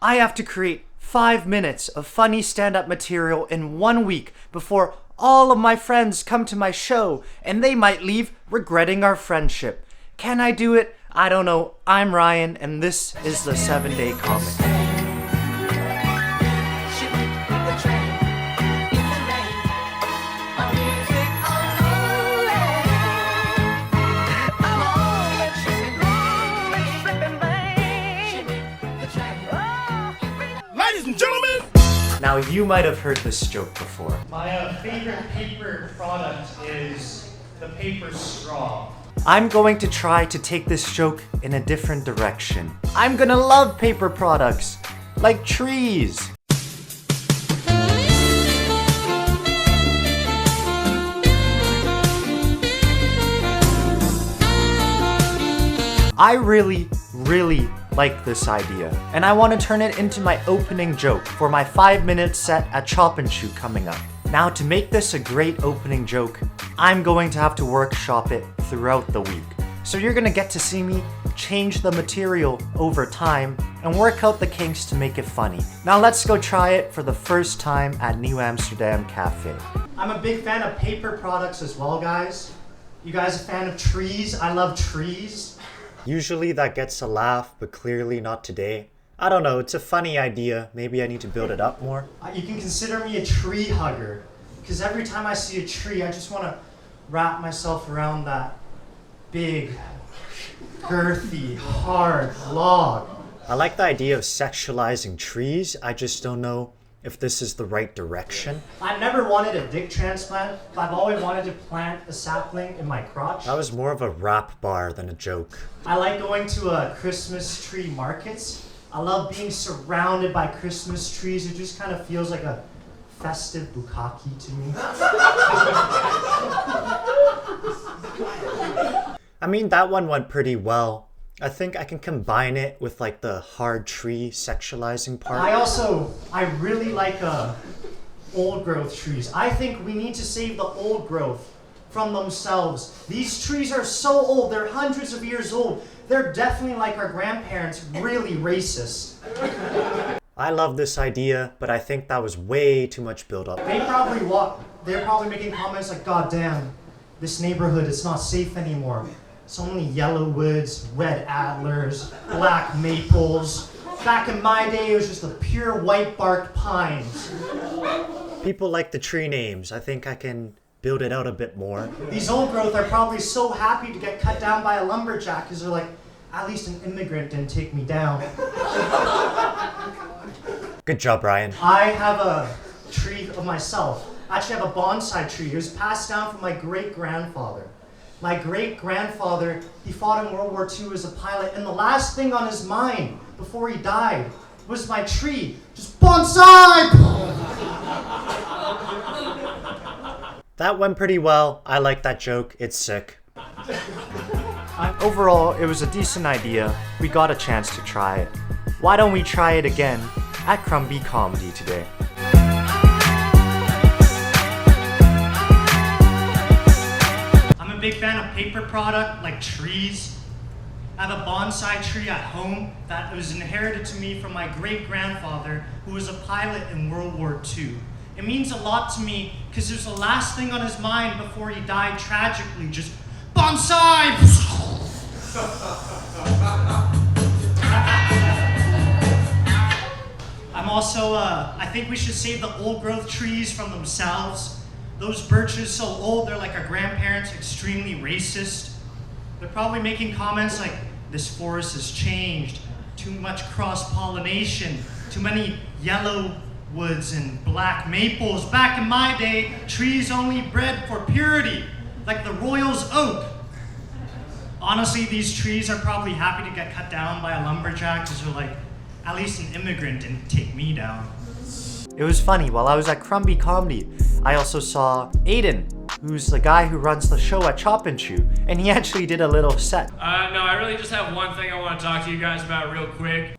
I have to create 5 minutes of funny stand-up material in 1 week before all of my friends come to my show, and they might leave regretting our friendship. Can I do it? I don't know. I'm Ryan, and this is the 7-Day Comic. Ladies and gentlemen! Now, you might have heard this joke before. My favorite paper product is the paper straw. I'm going to try to take this joke in a different direction. I'm gonna love paper products, like trees. I really like this idea, and I want to turn it into my opening joke for my 5-minute set at Chop and Shoot coming up. Now, to make this a great opening joke, I'm going to have to workshop it throughout the week. So you're gonna get to see me change the material over time and work out the kinks to make it funny. Now let's go try it for the first time at New Amsterdam Cafe. I'm a big fan of paper products as well, guys. You guys a fan of trees? I love trees. Usually that gets a laugh, but clearly not today. I don't know, it's a funny idea. Maybe I need to build it up more. You can consider me a tree hugger, because every time I see a tree, I just want to wrap myself around that big, girthy, hard log. I like the idea of sexualizing trees. I just don't know if this is the right direction. I've never wanted a dick transplant, but I've always wanted to plant a sapling in my crotch. That was more of a rap bar than a joke. I like going to Christmas tree markets. I love being surrounded by Christmas trees. It just kind of feels like a festive bukkake to me. I mean, that one went pretty well. I think I can combine it with like the hard tree sexualizing part. I really like old growth trees. I think we need to save the old growth from themselves. These trees are so old, they're hundreds of years old. They're definitely like our grandparents, really racist. I love this idea, but I think that was way too much build-up. They're probably making comments like, God damn, this neighborhood is not safe anymore. So many yellow woods, red adlers, black maples. Back in my day, it was just the pure white-barked pines. People like the tree names. I think I can build it out a bit more. These old growth are probably so happy to get cut down by a lumberjack because they're like, at least an immigrant didn't take me down. Good job, Ryan. I have a tree of myself. I actually have a bonsai tree. It was passed down from my great-grandfather. My great-grandfather, he fought in World War II as a pilot, and the last thing on his mind before he died was my tree. Just bonsai! That went pretty well. I like that joke. It's sick. Overall, it was a decent idea. We got a chance to try it. Why don't we try it again at Crumby Comedy today? I'm a big fan of paper product like trees. I have a bonsai tree at home that was inherited to me from my great-grandfather who was a pilot in World War II. It means a lot to me because it was the last thing on his mind before he died tragically, just bonsai! I think we should save the old growth trees from themselves. Those birches so old, they're like our grandparents, extremely racist. They're probably making comments like, this forest has changed, too much cross-pollination, too many yellow woods and black maples. Back in my day, trees only bred for purity, like the Royal's oak. Honestly, these trees are probably happy to get cut down by a lumberjack because they're like, at least an immigrant didn't take me down. It was funny, while I was at Crumby Comedy, I also saw Aiden, who's the guy who runs the show at Chop and Chew, and he actually did a little set. No, I really just have one thing I want to talk to you guys about real quick.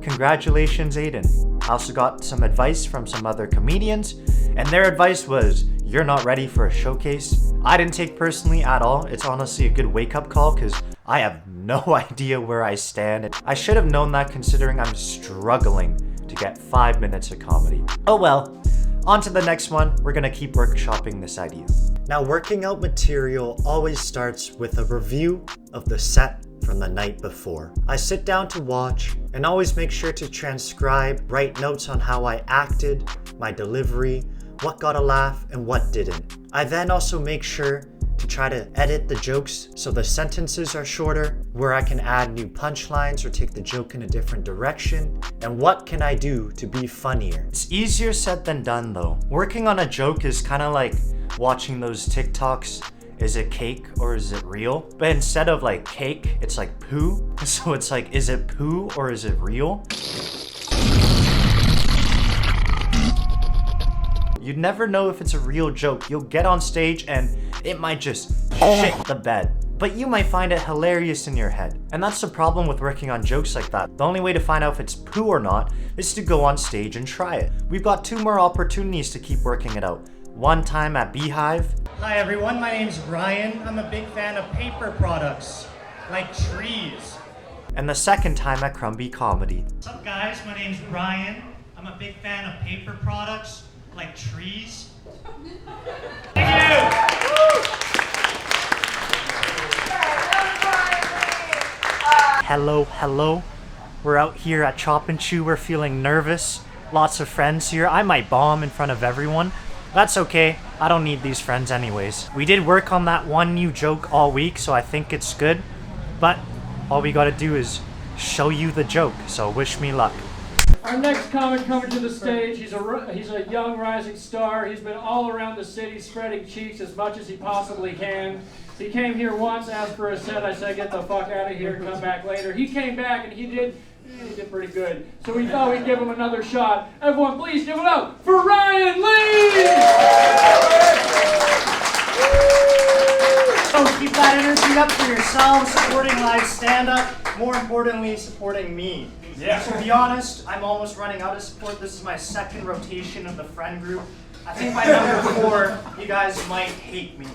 Congratulations, Aiden. I also got some advice from some other comedians, and their advice was, you're not ready for a showcase. I didn't take personally at all. It's honestly a good wake-up call because I have no idea where I stand. I should have known that considering I'm struggling to get 5 minutes of comedy. Oh well, on to the next one. We're gonna keep workshopping this idea. Now, working out material always starts with a review of the set from the night before. I sit down to watch and always make sure to transcribe, write notes on how I acted, my delivery, what got a laugh and what didn't. I then also make sure to try to edit the jokes so the sentences are shorter, where I can add new punchlines or take the joke in a different direction, and what can I do to be funnier. It's easier said than done though. Working on a joke is kind of like watching those TikToks, is it cake or is it real? But instead of like cake, it's like poo. So it's like, is it poo or is it real? You'd never know if it's a real joke. You'll get on stage and it might just shit the bed. But you might find it hilarious in your head. And that's the problem with working on jokes like that. The only way to find out if it's poo or not is to go on stage and try it. We've got 2 more opportunities to keep working it out. One time at Beehive. Hi everyone, my name's Brian. I'm a big fan of paper products, like trees. And the second time at Crumby Comedy. What's up guys, my name's Brian. I'm a big fan of paper products, like trees. Thank you! Hello. We're out here at Chop and Chew. We're feeling nervous. Lots of friends here. I might bomb in front of everyone. That's okay. I don't need these friends anyways. We did work on that one new joke all week, so I think it's good. But all we gotta do is show you the joke, so wish me luck. Our next comic coming to the stage, he's a young rising star. He's been all around the city spreading cheeks as much as he possibly can. He came here once, asked for a set. I said, get the fuck out of here and come back later. He came back and he did pretty good. So we thought we'd give him another shot. Everyone, please give it up for Ryan Lee! So keep that energy up for yourselves, supporting live stand-up, more importantly, supporting me. Yeah. To be honest, I'm almost running out of support. This is my 2nd rotation of the friend group. I think by number 4, you guys might hate me.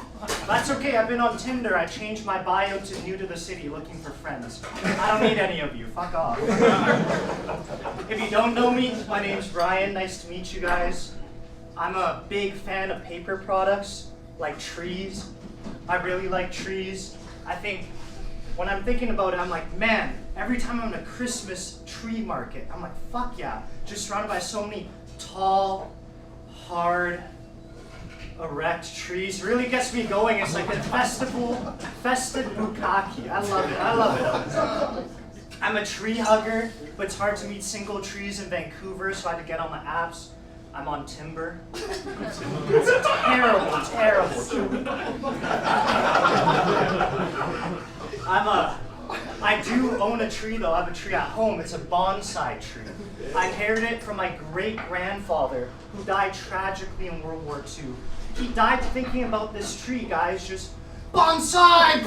That's okay, I've been on Tinder. I changed my bio to new to the city, looking for friends. I don't need any of you, fuck off. If you don't know me, my name's Brian, nice to meet you guys. I'm a big fan of paper products, like trees. I really like trees. I think, when I'm thinking about it, I'm like, man, every time I'm in a Christmas tree market, I'm like, fuck yeah, just surrounded by so many tall, hard, erect trees. Really gets me going. It's like a festive bukkake. I love it. I'm a tree hugger, but it's hard to meet single trees in Vancouver, so I had to get on the apps. I'm on Timber. It's a terrible joke. I do own a tree though. I have a tree at home. It's a bonsai tree. I inherited it from my great-grandfather who died tragically in World War II. He died thinking about this tree, guys, just bonsai!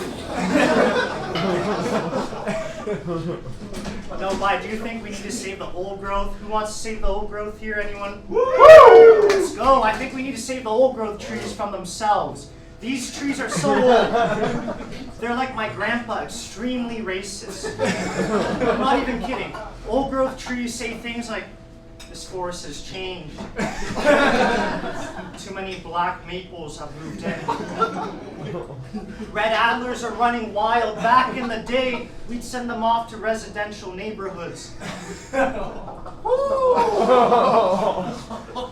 No, but I do think we need to save the old growth. Who wants to save the old growth here? Anyone? Woo! Let's go. I think we need to save the old growth trees from themselves. These trees are so old. They're like my grandpa, extremely racist. I'm not even kidding. Old growth trees say things like, this forest has changed. Too many black maples have moved in. Red antlers are running wild. Back in the day, we'd send them off to residential neighborhoods.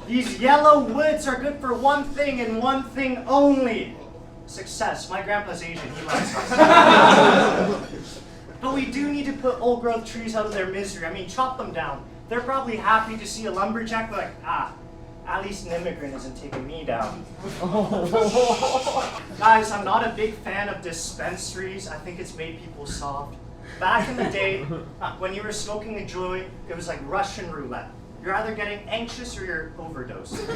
These yellow woods are good for one thing and one thing only. Success. My grandpa's Asian, he likes us. But we do need to put old growth trees out of their misery. I mean, chop them down. They're probably happy to see a lumberjack, but like, at least an immigrant isn't taking me down. Guys, I'm not a big fan of dispensaries. I think it's made people soft. Back in the day, when you were smoking a joint, it was like Russian roulette. You're either getting anxious or you're overdosed.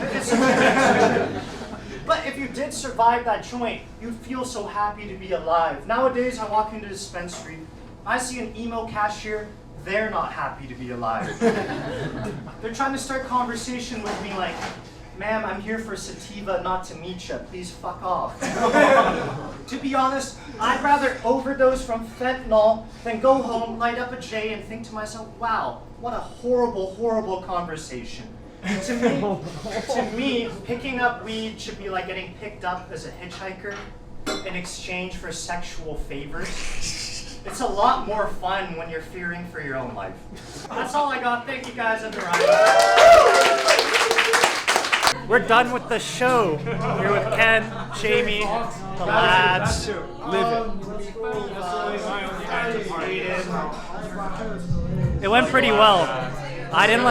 But if you did survive that joint, you'd feel so happy to be alive. Nowadays, I walk into a dispensary, I see an emo cashier, they're not happy to be alive. They're trying to start conversation with me like, Ma'am, I'm here for sativa, not to meet ya. Please fuck off. To be honest, I'd rather overdose from fentanyl than go home, light up a J, and think to myself, wow, what a horrible, horrible conversation. To me, picking up weed should be like getting picked up as a hitchhiker in exchange for sexual favors. It's a lot more fun when you're fearing for your own life. That's all I got. Thank you guys and the ride. We're done with the show. Here with Ken, Jamie, the lads. It went pretty well. I didn't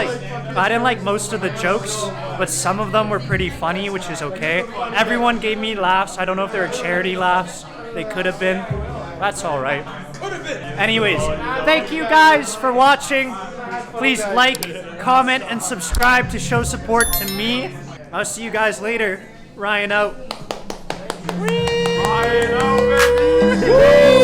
like most of the jokes, but some of them were pretty funny, which is okay. Everyone gave me laughs. I don't know if they were charity laughs. They could have been. That's all right. Anyways, thank you guys for watching. Please like, comment, and subscribe to show support to me. I'll see you guys later. Ryan out. Ryan out, baby.